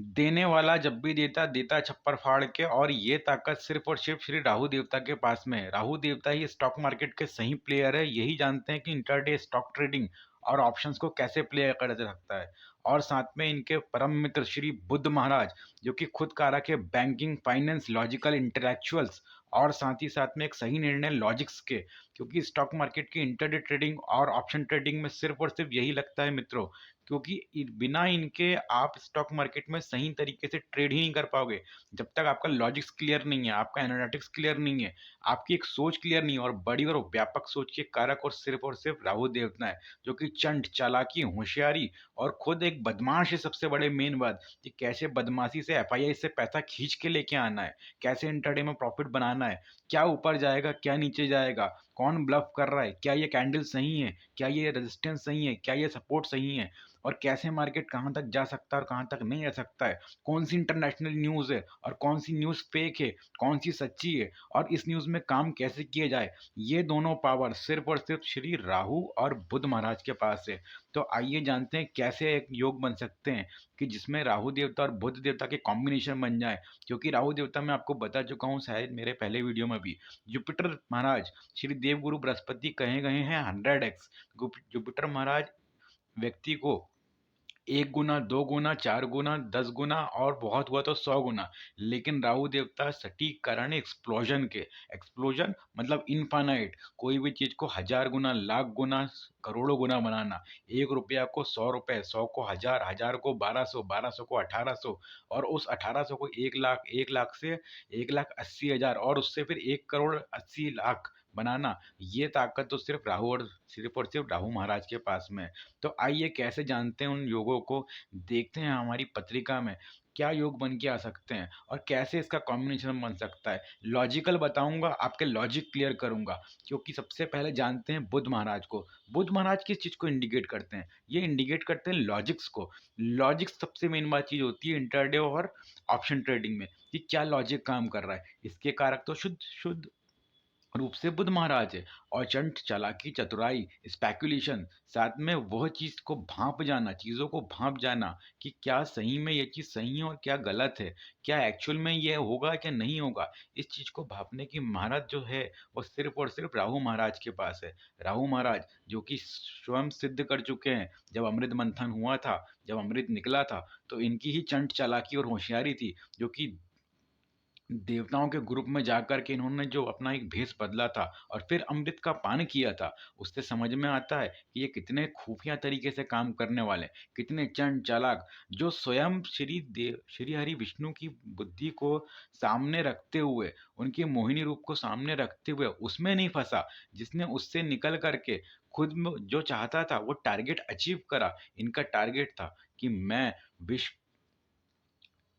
देने वाला जब भी देता, देता छप्पर फाड़ के, और ये ताकत सिर्फ और सिर्फ श्री राहु देवता के पास में है। राहु देवता ही स्टॉक मार्केट के सही प्लेयर है, यही जानते हैं कि इंटरडे स्टॉक ट्रेडिंग और ऑप्शंस को कैसे प्ले कर सकता है। और साथ में इनके परम मित्र श्री बुद्ध महाराज, जो कि खुद कारक है बैंकिंग, फाइनेंस, लॉजिकल, इंटेलेक्चुअल्स, और साथ ही साथ में एक सही निर्णय लॉजिक्स के। क्योंकि स्टॉक मार्केट की इंटरडे ट्रेडिंग और ऑप्शन ट्रेडिंग में सिर्फ और सिर्फ यही लगता है मित्रों, क्योंकि बिना इनके आप स्टॉक मार्केट में सही तरीके से ट्रेड ही नहीं कर पाओगे। जब तक आपका लॉजिक्स क्लियर नहीं है, आपका एनालिटिक्स क्लियर नहीं है, आपकी एक सोच क्लियर नहीं है, और बड़ी और व्यापक सोच के कारक और सिर्फ राहु देवता है, जो कि चंट, चालाकी, होशियारी और खुद एक बदमाश है। सबसे बड़े मेन बात कि कैसे बदमाशी से एफआईआई से पैसा खींच के लेके आना है, कैसे इंटरडे में प्रॉफिट बनाना है, क्या ऊपर जाएगा क्या नीचे जाएगा, कौन ब्लफ कर रहा है, क्या ये कैंडल सही है, क्या ये रेजिस्टेंस सही है, क्या ये सपोर्ट सही है, और कैसे मार्केट कहाँ तक जा सकता है और कहाँ तक नहीं जा सकता है, कौन सी इंटरनेशनल न्यूज़ है और कौन सी न्यूज़ फेक है, कौन सी सच्ची है, और इस न्यूज़ में काम कैसे किया जाए। ये दोनों पावर सिर्फ और सिर्फ श्री राहु और बुध महाराज के पास है। तो आइए जानते हैं कैसे एक योग बन सकते हैं कि जिसमें राहु देवता और बुध देवता के कॉम्बिनेशन बन जाए। क्योंकि राहु देवता मैं आपको बता चुका हूँ शायद मेरे पहले वीडियो में भी, जुपिटर महाराज श्री देवगुरु बृहस्पति कहे गए हैं 100x। जुपिटर महाराज व्यक्ति को 1 गुना, 2 गुना, 4 गुना, 10 गुना और बहुत हुआ तो 100 गुना। लेकिन राहु देवता सटीक कारण है एक्सप्लोजन के। एक्सप्लोजन मतलब इनफाइनाइट, कोई भी चीज़ को 1000 गुना, लाख गुना, करोड़ों गुना बनाना। 1 रुपया को 100 रुपये, 100 को 1000, 1000 को 1200, 1200 को 1800, और उस 1800 को 1 लाख, 1 लाख से 1,80,000, और उससे फिर 1 करोड़ 80 लाख बनाना। ये ताकत तो सिर्फ और सिर्फ राहु महाराज के पास में है। तो आइए कैसे जानते हैं उन योगों को, देखते हैं हमारी पत्रिका में क्या योग बन के आ सकते हैं और कैसे इसका कॉम्बिनेशन बन सकता है। लॉजिकल बताऊंगा, आपके लॉजिक क्लियर करूंगा। क्योंकि सबसे पहले जानते हैं बुध महाराज को। बुध महाराज किस चीज़ को इंडिकेट करते हैं? ये इंडिकेट करते हैं लॉजिक्स को। लॉजिक्स सबसे मेन बात चीज़ होती है इंटरडे और ऑप्शन ट्रेडिंग में, कि क्या लॉजिक काम कर रहा है। इसके कारक तो शुद्ध शुद्ध रूप से बुध महाराज है। और चंट, चालाकी, चतुराई, स्पेकुलेशन, साथ में वह चीज़ को भांप जाना, चीज़ों को भांप जाना कि क्या सही में ये चीज़ सही है और क्या गलत है, क्या एक्चुअल में ये होगा क्या नहीं होगा। इस चीज़ को भांपने की महारत जो है वो सिर्फ और सिर्फ राहु महाराज के पास है। राहु महाराज जो कि स्वयं सिद्ध कर चुके हैं, जब अमृत मंथन हुआ था, जब अमृत निकला था, तो इनकी ही चंट, चालाकी और होशियारी थी, जो कि देवताओं के ग्रुप में जाकर के इन्होंने जो अपना एक भेष बदला था और फिर अमृत का पान किया था, उससे समझ में आता है कि ये कितने खुफिया तरीके से काम करने वाले हैं, कितने चंड चालाक, जो स्वयं श्री हरि विष्णु की बुद्धि को सामने रखते हुए, उनकी मोहिनी रूप को सामने रखते हुए उसमें नहीं फंसा, जिसने उससे निकल करके खुद में जो चाहता था वो टारगेट अचीव करा। इनका टारगेट था कि मैं विश्व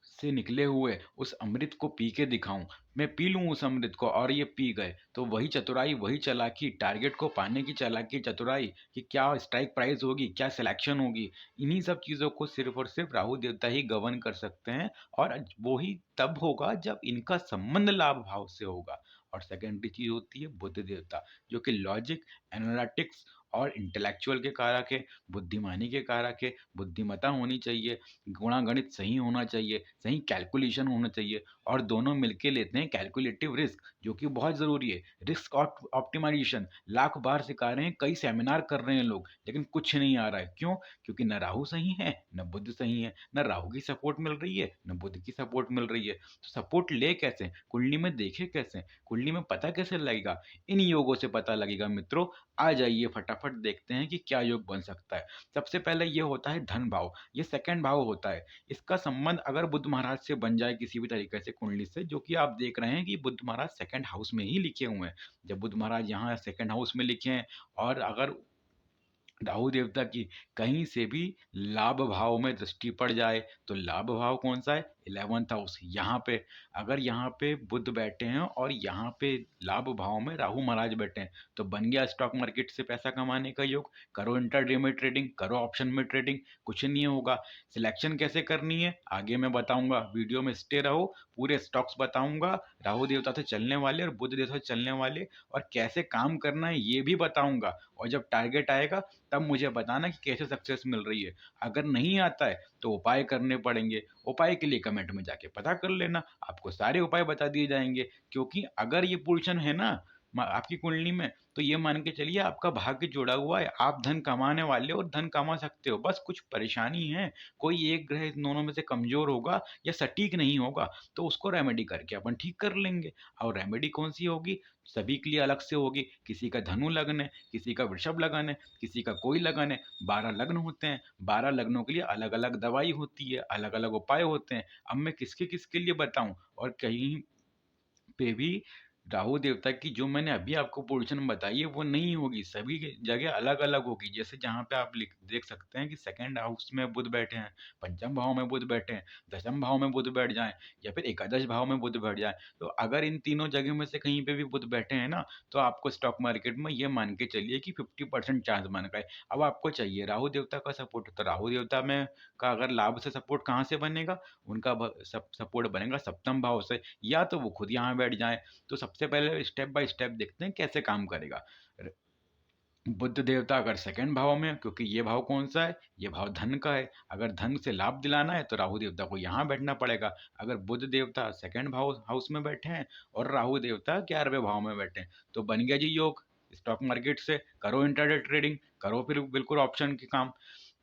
से निकले हुए उस अमृत को पी के दिखाऊं, मैं पी लूं उस अमृत को, और ये पी गए। तो वही चतुराई, वही चालाकी, टारगेट को पाने की चालाकी, चतुराई कि क्या स्ट्राइक प्राइस होगी, क्या सिलेक्शन होगी, इन्हीं सब चीज़ों को सिर्फ और सिर्फ राहु देवता ही गवर्न कर सकते हैं। और वो ही तब होगा जब इनका संबंध लाभ भाव से होगा। और सेकेंडरी चीज़ होती है बुद्ध देवता, जो कि लॉजिक, एनालिटिक्स और इंटेलेक्चुअल के कारक है, बुद्धिमानी के कारक है। बुद्धिमत्ता होनी चाहिए, गुणागणित सही होना चाहिए, सही कैलकुलेशन होना चाहिए, और दोनों मिलके लेते हैं कैलकुलेटिव रिस्क, जो कि बहुत ज़रूरी है। रिस्क ऑप्टिमाइजेशन लाख बार सिखा रहे हैं, कई सेमिनार कर रहे हैं लोग, लेकिन कुछ नहीं आ रहा है। क्यों? क्योंकि न राहु सही है, न बुध सही है, न राहु की सपोर्ट मिल रही है, न बुध की सपोर्ट मिल रही है। तो सपोर्ट ले कैसे, कुंडली में देखे कैसे, कुंडली में पता कैसे लगेगा? इन योगों से पता लगेगा मित्रों। आ जाइए फटाफट देखते हैं कि क्या योग बन सकता है। सबसे पहले ये होता है धन भाव, ये सेकंड भाव होता है। इसका संबंध अगर बुध महाराज से बन जाए किसी भी तरीके से कुंडली से, जो कि आप देख रहे हैं कि बुध महाराज सेकंड हाउस में ही लिखे हुए हैं। जब बुध महाराज यहाँ सेकंड हाउस में लिखे हैं, और अगर राहु देवता की कहीं से भी लाभ भाव में दृष्टि पड़ जाए, तो लाभ भाव कौन सा है? 11th house. यहाँ पे अगर यहाँ पे बुध बैठे हैं और यहाँ पे लाभ भाव में राहु महाराज बैठे हैं, तो बन गया स्टॉक मार्केट से पैसा कमाने का योग। करो इंटरडे में ट्रेडिंग, करो ऑप्शन में ट्रेडिंग, कुछ नहीं होगा। सिलेक्शन कैसे करनी है आगे मैं बताऊंगा, वीडियो में स्टे रहो, पूरे स्टॉक्स बताऊंगा, राहु देवता से चलने वाले और बुध देवता से चलने वाले, और कैसे काम करना है ये भी बताऊंगा। और जब टारगेट आएगा तब मुझे बताना कि कैसे सक्सेस मिल रही है। अगर नहीं आता है तो उपाय करने पड़ेंगे। उपाय के लिए कमेंट में जाके पता कर लेना, आपको सारे उपाय बता दिए जाएंगे। क्योंकि अगर ये पोजीशन है ना आपकी कुंडली में, तो ये मान के चलिए आपका भाग्य जुड़ा हुआ है, आप धन कमाने वाले हो और धन कमा सकते हो। बस कुछ परेशानी है, कोई एक ग्रह इन दोनों में से कमजोर होगा या सटीक नहीं होगा, तो उसको रेमेडी करके अपन ठीक कर लेंगे। और रेमेडी कौन सी होगी, सभी के लिए अलग से होगी। किसी का धनु लग्न है, किसी का वृषभ लग्न है, किसी का कोई लग्न है। 12 लग्न होते हैं, 12 लग्नों के लिए अलग अलग दवाई होती है, अलग अलग उपाय होते हैं। अब मैं किसके किसके लिए बताऊं, और कहीं पे भी राहु देवता की जो मैंने अभी आपको पोजीशन बताई है वो नहीं होगी, सभी की जगह अलग अलग होगी। जैसे जहाँ पे आप देख सकते हैं कि सेकंड हाउस में बुध बैठे हैं, पंचम भाव में बुध बैठे हैं, दशम भाव में बुध बैठ जाएं, या फिर एकादश भाव में बुध बैठ जाए, तो अगर इन तीनों जगह में से कहीं पे भी बुध बैठे हैं ना, तो आपको स्टॉक मार्केट में ये मान के चलिए कि 50% चांस बन गए। अब आपको चाहिए राहु देवता का सपोर्ट, तो राहु देवता में का अगर लाभ से सपोर्ट कहाँ से बनेगा, उनका सपोर्ट बनेगा सप्तम भाव से, या तो वो खुद यहाँ बैठ जाए। तो सबसे पहले स्टेप बाय स्टेप देखते हैं कैसे काम करेगा। बुद्ध देवता अगर सेकंड भाव में, क्योंकि ये भाव कौन सा है, ये भाव धन का है, अगर धन से लाभ दिलाना है तो राहु देवता को यहाँ बैठना पड़ेगा। अगर बुद्ध देवता सेकंड भाव हाउस में बैठे हैं और राहु देवता 11वें भाव में बैठे हैं, तो बन गया जी योग। स्टॉक मार्केट से करो इंट्राडे ट्रेडिंग, करो फिर बिल्कुल ऑप्शन के काम।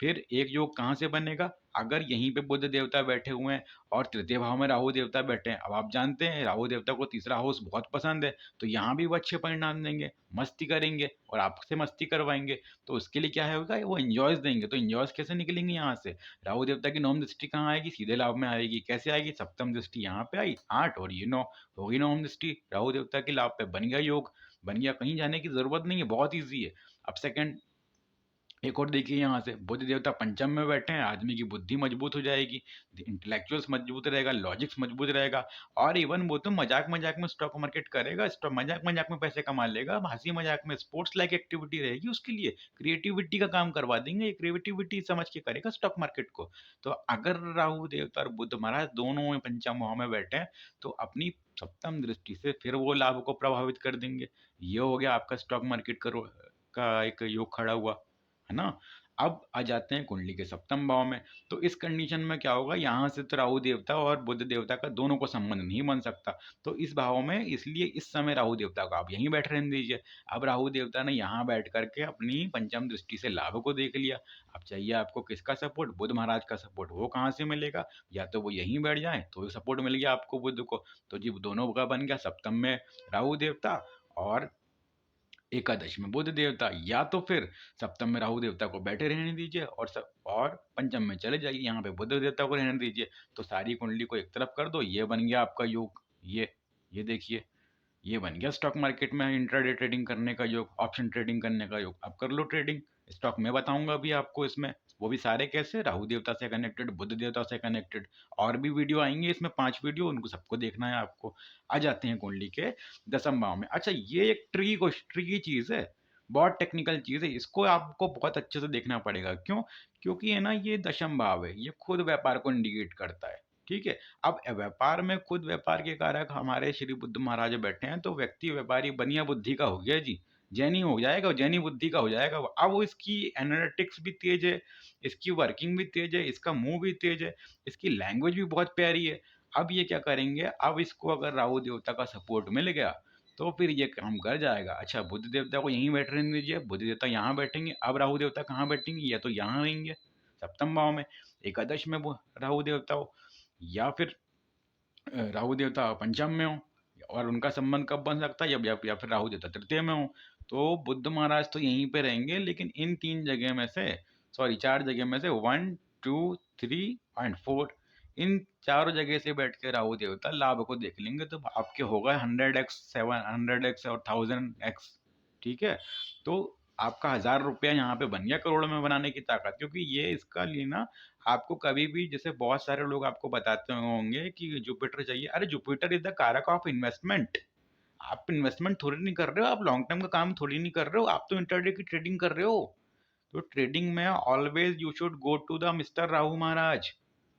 फिर एक योग कहाँ से बनेगा, अगर यहीं पे बुद्ध देवता बैठे हुए हैं और तृतीय भाव में राहु देवता बैठे हैं। अब आप जानते हैं राहु देवता को तीसरा हाउस बहुत पसंद है, तो यहाँ भी वो अच्छे परिणाम देंगे, मस्ती करेंगे और आपसे मस्ती करवाएंगे। तो उसके लिए क्या होगा, वो इंजॉयज देंगे। तो इंजॉयज कैसे निकलेंगे यहाँ से, राहु देवता की नवम दृष्टि कहाँ आएगी, सीधे लाभ में आएगी। कैसे आएगी, सप्तम दृष्टि यहाँ पे आई 8 और ये 9 होगी, नवम दृष्टि राहु देवता के लाभ पे, बन गया योग, बन गया। कहीं जाने की जरूरत नहीं है, बहुत ईजी है। अब सेकंड एक और देखिए, यहाँ से बुध देवता पंचम में बैठे हैं, आदमी की बुद्धि मजबूत हो जाएगी, इंटेलेक्चुअल्स मजबूत रहेगा, लॉजिक्स मजबूत रहेगा। और इवन वो तो मजाक मजाक में स्टॉक मार्केट करेगा, स्टॉक मजाक मजाक में पैसे कमा लेगा, हंसी मजाक में स्पोर्ट्स लाइक एक्टिविटी रहेगी उसके लिए, क्रिएटिविटी का काम करवा देंगे, ये क्रिएटिविटी समझ के करेगा स्टॉक मार्केट को। तो अगर राहु देवता और बुध महाराज दोनों में पंचम भाव में बैठे हैं, तो अपनी सप्तम दृष्टि से फिर वो लाभ को प्रभावित कर देंगे। ये हो गया आपका स्टॉक मार्केट का एक योग खड़ा हुआ, है ना। अब आ जाते हैं कुंडली के सप्तम भाव में। तो इस कंडीशन में क्या होगा, यहाँ से तो राहु देवता और बुध देवता का दोनों को संबंध नहीं बन सकता, तो इस भाव में, इसलिए इस समय राहु देवता को आप यहीं बैठ रहने दीजिए। अब राहु देवता ने यहाँ बैठ करके अपनी पंचम दृष्टि से लाभ को देख लिया। अब चाहिए आपको किसका सपोर्ट, बुध महाराज का सपोर्ट। वो कहाँ से मिलेगा, या तो वो यहीं बैठ जाए तो सपोर्ट मिल गया आपको बुध को, तो जी दोनों का बन गया, सप्तम में राहु देवता और एकादश में बुध देवता। या तो फिर सप्तम में राहु देवता को बैठे रहने दीजिए और पंचम में चले जाइए, यहाँ पे बुध देवता को रहने दीजिए। तो सारी कुंडली को एक तरफ कर दो, ये बन गया आपका योग। ये देखिए, ये बन गया स्टॉक मार्केट में इंट्राडे ट्रेडिंग करने का योग, ऑप्शन ट्रेडिंग करने का योग। अब कर लो ट्रेडिंग स्टॉक में, बताऊंगा अभी आपको इसमें, वो भी सारे कैसे, राहु देवता से कनेक्टेड, बुध देवता से कनेक्टेड। और भी वीडियो आएंगे इसमें, 5 वीडियो, उनको सबको देखना है आपको। आ जाते हैं कुंडली के दसम भाव में। अच्छा, ये एक ट्रिकी चीज है, बहुत टेक्निकल चीज है, इसको आपको बहुत अच्छे से देखना पड़ेगा। क्यों, क्योंकि है ना, ये दशम भाव है, ये खुद व्यापार को इंडिकेट करता है, ठीक है। अब व्यापार में खुद व्यापार के कारक हमारे श्री बुद्ध महाराज बैठे हैं, तो व्यक्ति व्यापारी बनिया बुद्धि का हो गया जी, जैनी हो जाएगा, जैनी बुद्धि का हो जाएगा। अब वो इसकी एनालिटिक्स भी तेज है, इसकी वर्किंग भी तेज है, इसका मुंह भी तेज है, इसकी लैंग्वेज भी बहुत प्यारी है। अब ये क्या करेंगे, अब इसको अगर राहु देवता का सपोर्ट मिल गया तो फिर ये काम कर जाएगा। अच्छा, बुद्ध देवता को यहीं बैठ रहने दीजिए, बुद्ध देवता यहाँ बैठेंगे। अब राहु देवता कहाँ बैठेंगे, या तो यहाँ रहेंगे सप्तम भाव में, एकादश में राहु देवता हो, या फिर राहु देवता पंचम में हो। और उनका संबंध कब बन सकता है, या फिर राहु देवता तृतीय में हो। तो बुद्ध महाराज तो यहीं पे रहेंगे, लेकिन इन 3 जगह में से, सॉरी 4 जगह में से 1 2 3 एंड 4, इन चारों जगह से बैठ के राहु देवता लाभ को देख लेंगे, तो आपके होगा 100x 700x और 1000x, ठीक है। तो आपका 1000 रुपया यहाँ पे बन गया करोड़ में बनाने की ताकत। क्योंकि ये इसका लिए ना, आपको कभी भी, जैसे बहुत सारे लोग आपको बताते होंगे कि जुपिटर चाहिए, अरे जुपिटर इज द कारक ऑफ इन्वेस्टमेंट। आप इन्वेस्टमेंट थोड़ी नहीं कर रहे हो, आप लॉन्ग टर्म का काम थोड़ी नहीं कर रहे हो, आप तो इंटरडे की ट्रेडिंग कर रहे हो। तो ट्रेडिंग में always you should go to the mister Rahu Maharaj,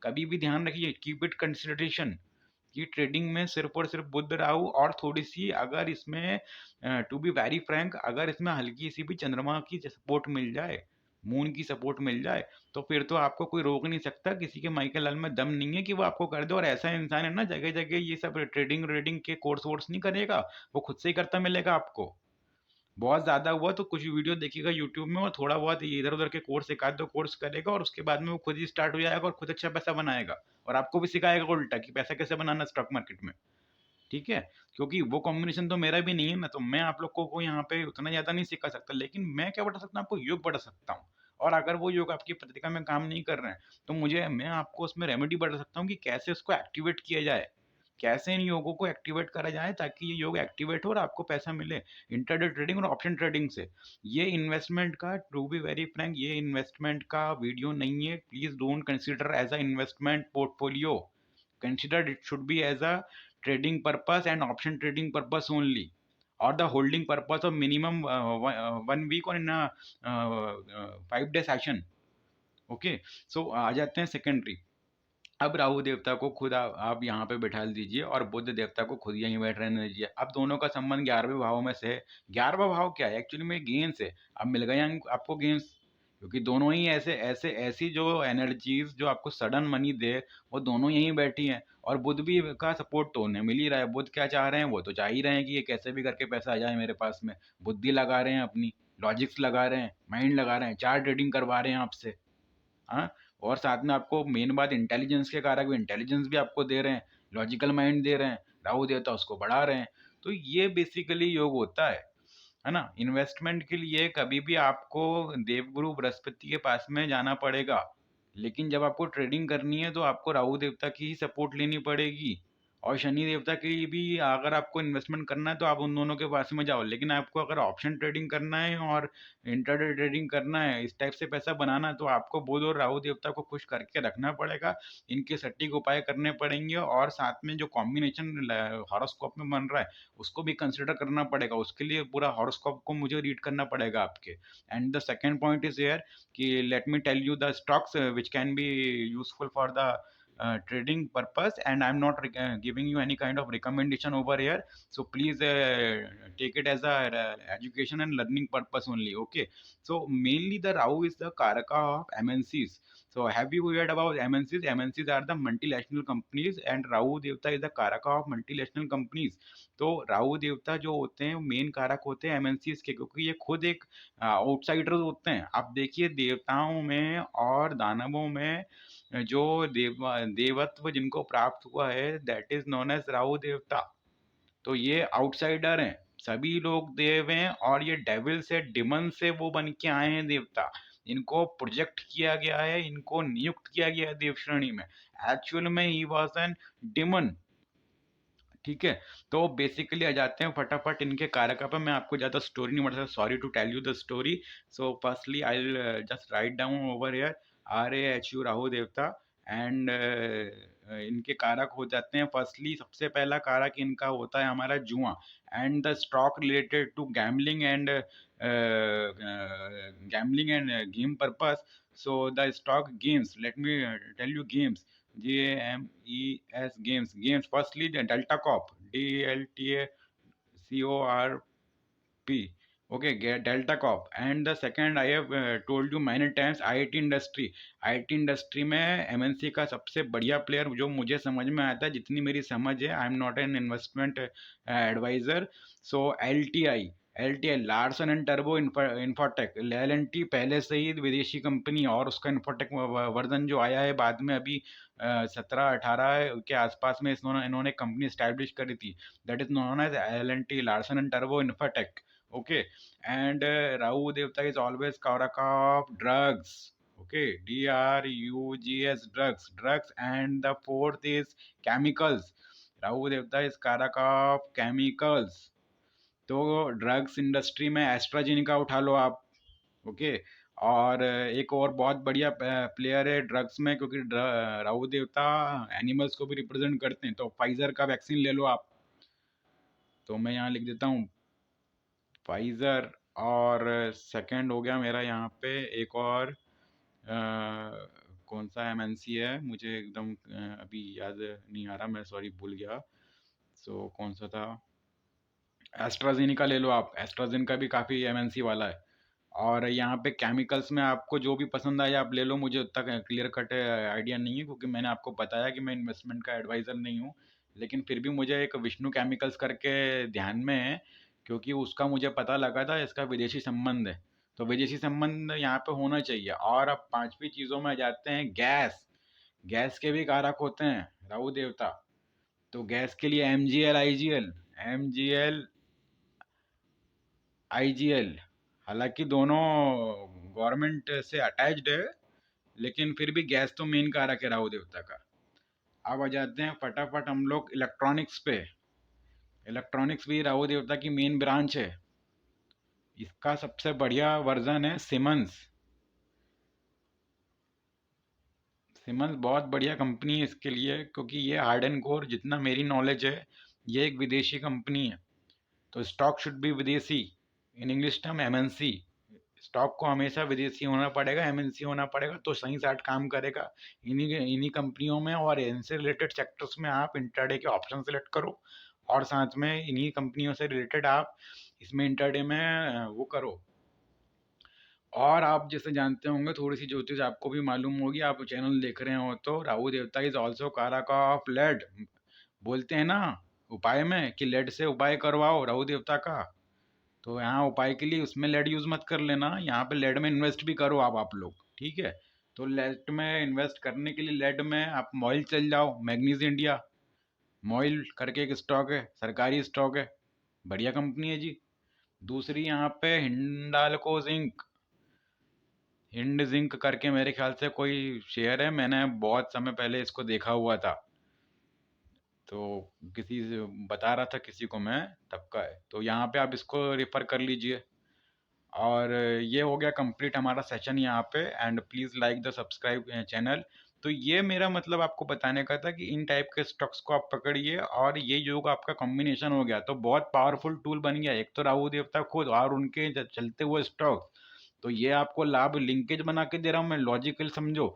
कभी भी ध्यान रखिए, कीप इट कंसिडरेशन। कि ट्रेडिंग में सिर्फ और सिर्फ बुध राहु और थोड़ी सी अगर इसमें टू बी वेरी फ्रैंक, अगर इसमें हल्की सी भी चंद्रमा की सपोर्ट मिल जाए, मून की सपोर्ट मिल जाए, तो फिर तो आपको कोई रोक नहीं सकता, किसी के माइकल लाल में दम नहीं है कि वो आपको कर दे। और ऐसा इंसान है ना, जगह जगह ये सब ट्रेडिंग रेडिंग के कोर्स वोर्स नहीं करेगा, वो खुद से ही करता मिलेगा आपको। बहुत ज़्यादा हुआ तो कुछ वीडियो देखिएगा यूट्यूब में, और थोड़ा बहुत इधर उधर के कोर्स, एक आध दो कोर्स करेगा, और उसके बाद में वो खुद ही स्टार्ट हो जाएगा और खुद अच्छा पैसा बनाएगा, और आपको भी सिखाएगा उल्टा कि पैसा कैसे बनाना स्टॉक मार्केट में। ठीक है, क्योंकि वो कॉम्बिनेशन तो मेरा भी नहीं है ना, तो मैं आप लोग को यहाँ पे उतना ज़्यादा नहीं सिखा सकता, लेकिन मैं क्या बता सकता हूँ, आपको योग बता सकता हूँ। और अगर वो योग आपकी पत्रिका में काम नहीं कर रहे हैं, तो मैं आपको उसमें रेमेडी बता सकता हूँ कि कैसे उसको एक्टिवेट किया जाए, कैसे इन योगों को एक्टिवेट करा जाए ताकि ये योग एक्टिवेट हो और आपको पैसा मिले इंटरडे ट्रेडिंग और ऑप्शन ट्रेडिंग से। ये इन्वेस्टमेंट का, टू बी वेरी फ्रैंक, ये इन्वेस्टमेंट का वीडियो नहीं है, please don't consider as a investment portfolio, considered it should be as a trading purpose and option trading purpose only, or the holding purpose of minimum 1 week or in a 5 day session। Okay, सो आ जाते हैं secondary. अब राहु देवता को खुद आप यहाँ पे बैठा दीजिए और बुध देवता को खुद यहीं बैठ रहने दीजिए। अब दोनों का संबंध 11वें भाव में से है। 11वां भाव क्या है एक्चुअली में, गेंस है। अब मिल गए आपको गेंस, क्योंकि दोनों ही ऐसे ऐसे ऐसी जो एनर्जीज जो आपको सडन मनी दे, वो दोनों यहीं बैठी हैं। और बुध भी का सपोर्ट तो उन्हें मिल ही रहा है। बुध क्या चाह रहे हैं, वो तो चाह ही रहे हैं कि ये कैसे भी करके पैसा आ जाए मेरे पास में। बुद्धि लगा रहे हैं अपनी, लॉजिक्स लगा रहे हैं, माइंड लगा रहे हैं, चार्ट ट्रेडिंग करवा रहे हैं आपसे। हाँ, और साथ में आपको मेन बात इंटेलिजेंस के कारक भी, इंटेलिजेंस भी आपको दे रहे हैं, लॉजिकल माइंड दे रहे हैं, राहु देवता उसको बढ़ा रहे हैं। तो ये बेसिकली योग होता है ना। इन्वेस्टमेंट के लिए कभी भी आपको देवगुरु बृहस्पति के पास में जाना पड़ेगा, लेकिन जब आपको ट्रेडिंग करनी है तो आपको राहु देवता की ही सपोर्ट लेनी पड़ेगी। और शनि देवता की भी, अगर आपको इन्वेस्टमेंट करना है तो आप उन दोनों के पास में जाओ, लेकिन आपको अगर ऑप्शन ट्रेडिंग करना है और इंटरडे ट्रेडिंग करना है, इस टाइप से पैसा बनाना है, तो आपको बुध और राहु देवता को खुश करके रखना पड़ेगा। इनके सटीक उपाय करने पड़ेंगे, और साथ में जो कॉम्बिनेशन हॉरोस्कोप में बन रहा है उसको भी कंसिडर करना पड़ेगा। उसके लिए पूरा हॉरोस्कोप को मुझे रीड करना पड़ेगा आपके। And the second point is here कि let me tell you the stocks which can be useful for the trading purpose, and I'm not giving you any kind of recommendation over here, so please take it as a education and learning purpose only. Okay, so mainly the Rahu is the karaka of MNCs. So have you heard about MNCs? MNCs are the multinational companies, and Rahu Devta is the karaka of multinational companies. तो राहु देवता जो होते हैं main कारक होते हैं MNCs के, क्योंकि ये खुद एक आउटसाइडर्स होते हैं। आप देखिए देवताओं में और दानवों में जो देवत्व जिनको प्राप्त हुआ है, that is known as Rahu देवता। तो ये आउटसाइडर हैं, सभी लोग देव हैं, और ये डेविल से, डिमन से वो बन के आए हैं देवता। इनको प्रोजेक्ट किया गया है, इनको नियुक्त किया गया है देव श्रेणी में। एक्चुअल में ही वॉज एन डिमन। ठीक है, तो बेसिकली आ जाते हैं फटाफट इनके कारक पे। मैं आपको ज़्यादा स्टोरी नहीं बता, sorry to tell you the story. So firstly I will just write down over here RAHU Rahu देवता। एंड इनके कारक हो जाते हैं, फर्स्टली सबसे पहला कारक इनका होता है हमारा जुआ, and the stock related to gambling and game purpose. So the stock games, let me tell you games, GAMES, games. Firstly, the Delta Corp, DLTA CORP. Okay, Delta Corp. And the second, I have told you many times, IT industry. IT industry में MNC का सबसे बढ़िया player जो मुझे समझ में आता है, जितनी मेरी समझ है, I am not an investment advisor. So LTI Larsen and टर्बो इंफोटेक। LNT पहले से ही विदेशी कंपनी, और उसका इंफोटेक वर्जन जो आया है बाद में, अभी 17-18 के आसपास में इन्होंने कंपनी स्टैब्लिश करी थी, that is known as LNT, Larsen and टर्बो Infotech. Okay, and Rahu Devta is always karaka of drugs. Okay, DRUGS, drugs, and the fourth is chemicals. Rahu Devta is karaka of chemicals. तो drugs industry में AstraZeneca उठा लो आप। Okay, और एक और बहुत बढ़िया प्लेयर है ड्रग्स में, क्योंकि राहु देवता एनिमल्स को भी रिप्रेजेंट करते हैं, तो फाइजर का वैक्सीन ले लो आप। तो मैं यहाँ लिख देता हूँ फाइजर। और सेकंड हो गया मेरा यहाँ पे एक और कौन सा एमएनसी है मुझे एकदम अभी याद नहीं आ रहा, मैं सॉरी भूल गया। सो कौन सा था, एस्ट्राजेनिका ले लो आप, एस्ट्राजेनिका भी काफ़ी एमएनसी वाला है। और यहाँ पे केमिकल्स में आपको जो भी पसंद आए आप ले लो, मुझे उतना क्लियर कट आइडिया नहीं है क्योंकि मैंने आपको बताया कि मैं इन्वेस्टमेंट का एडवाइज़र नहीं हूँ। लेकिन फिर भी मुझे एक विष्णु केमिकल्स करके ध्यान में है, क्योंकि उसका मुझे पता लगा था इसका विदेशी संबंध है। तो विदेशी संबंध यहाँ पे होना चाहिए। और अब पांचवी चीज़ों में आ जाते हैं, गैस। गैस के भी कारक होते हैं राहु देवता। तो गैस के लिए एमजीएल आईजीएल, एमजीएल आईजीएल, हालांकि दोनों गवर्नमेंट से अटैच्ड है, लेकिन फिर भी गैस तो मेन कारक है राहु देवता का। अब आ जाते हैं फटाफट हम लोग इलेक्ट्रॉनिक्स पे। इलेक्ट्रॉनिक्स भी राहु देवता की मेन ब्रांच है। इसका सबसे बढ़िया वर्जन है सिमंस। सिमंस बहुत बढ़िया कंपनी है इसके लिए, क्योंकि ये हार्ड एंड कोर, जितना मेरी नॉलेज है, ये एक विदेशी कंपनी है। तो स्टॉक शुड बी विदेशी, in English term MNC. Stock को हमेशा विदेशी होना पड़ेगा, एमएनसी होना पड़ेगा, तो सही साठ काम करेगा इन्हीं इन्हीं कंपनियों में। और इनसे रिलेटेड सेक्टर्स में आप इंट्राडे के ऑप्शन सेलेक्ट करो, और साथ में इन्हीं कंपनियों से रिलेटेड आप इसमें इंट्राडे में वो करो। और आप जैसे जानते होंगे, थोड़ी सी ज्योतिष आपको भी मालूम होगी, आप चैनल देख रहे हो, तो राहु देवता इज ऑल्सो कारक ऑफ लेड। बोलते हैं ना उपाय में कि लेड से उपाय करवाओ राहु देवता का। तो यहाँ उपाय के लिए उसमें लेड यूज मत कर लेना, यहाँ पे लेड में इन्वेस्ट भी करो आप लोग, ठीक है। तो लेड में इन्वेस्ट करने के लिए लेड में आप मॉइल चल जाओ, मैग्नीज इंडिया मॉइल करके एक स्टॉक है, सरकारी स्टॉक है, बढ़िया कंपनी है जी। दूसरी यहाँ पे हिंडाल्को जिंक, हिंड जिंक करके मेरे ख्याल से कोई शेयर है, मैंने बहुत समय पहले इसको देखा हुआ था। तो किसी से बता रहा था किसी को मैं, तब का है। तो यहाँ पे आप इसको रेफर कर लीजिए। और ये हो गया कंप्लीट हमारा सेशन यहाँ पे। And please like the subscribe channel. तो ये मेरा मतलब आपको बताने का था कि इन टाइप के स्टॉक्स को आप पकड़िए, और ये जो आपका कॉम्बिनेशन हो गया तो बहुत पावरफुल टूल बन गया। एक तो राहु देवता खुद और उनके चलते हुए स्टॉक, तो ये आपको लाभ लिंकेज बना के दे रहा हूँ मैं, लॉजिकल समझो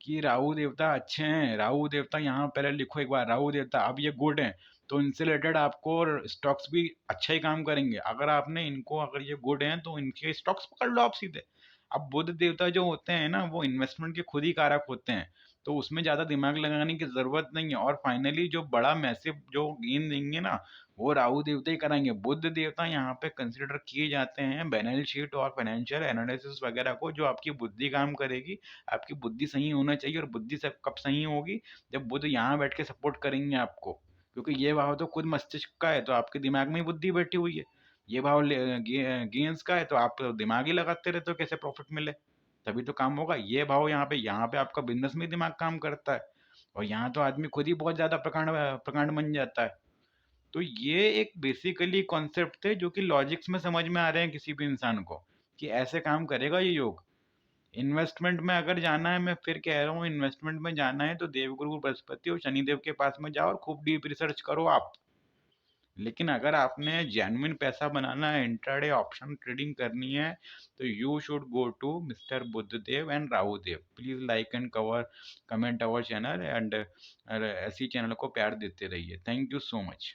कि राहु देवता अच्छे हैं। राहु देवता यहाँ पहले लिखो एक बार, राहु देवता अब ये गुड हैं, तो इनसे रिलेटेड आपको स्टॉक्स भी अच्छा ही काम करेंगे। अगर आपने इनको, अगर ये गुड हैं तो इनके स्टॉक्स पकड़ लो आप सीधे। अब बुध देवता जो होते हैं ना, वो इन्वेस्टमेंट के खुद ही कारक होते हैं, तो उसमें ज़्यादा दिमाग लगाने की ज़रूरत नहीं है। और फाइनली जो बड़ा मैसिव जो गेन देंगे ना, वो राहु देवता ही कराएंगे। बुध देवता यहाँ पे कंसिडर किए जाते हैं बैलेंस शीट और फाइनेंशियल एनालिसिस वगैरह को, जो आपकी बुद्धि काम करेगी। आपकी बुद्धि सही होना चाहिए, और बुद्धि सब कब सही होगी, जब बुध यहाँ बैठ के सपोर्ट करेंगे आपको। क्योंकि ये भाव तो खुद मस्तिष्क का है, तो आपके दिमाग में ही बुद्धि बैठी हुई है। ये भाव गेंस का है, तो आप दिमाग ही लगाते रहते हो कैसे प्रॉफिट मिले, तभी तो काम होगा। ये भाव यहाँ पे आपका बिजनेस में दिमाग काम करता है, और यहाँ तो आदमी खुद ही बहुत ज्यादा प्रकांड प्रकांड बन जाता है। तो ये एक बेसिकली कॉन्सेप्ट थे जो कि लॉजिक्स में समझ में आ रहे हैं किसी भी इंसान को, कि ऐसे काम करेगा ये योग। इन्वेस्टमेंट में अगर जाना है, मैं फिर कह रहा हूँ, इन्वेस्टमेंट में जाना है तो देवगुरु बृहस्पति और शनिदेव के पास में जाओ और खूब डीप रिसर्च करो आप। लेकिन अगर आपने जेन्युइन पैसा बनाना है, इंट्राडे ऑप्शन ट्रेडिंग करनी है, तो you should go to mister Buddhadev and Rahudev. Please like and cover comment our channel, and ऐसी चैनल को प्यार देते रहिए। Thank you so much.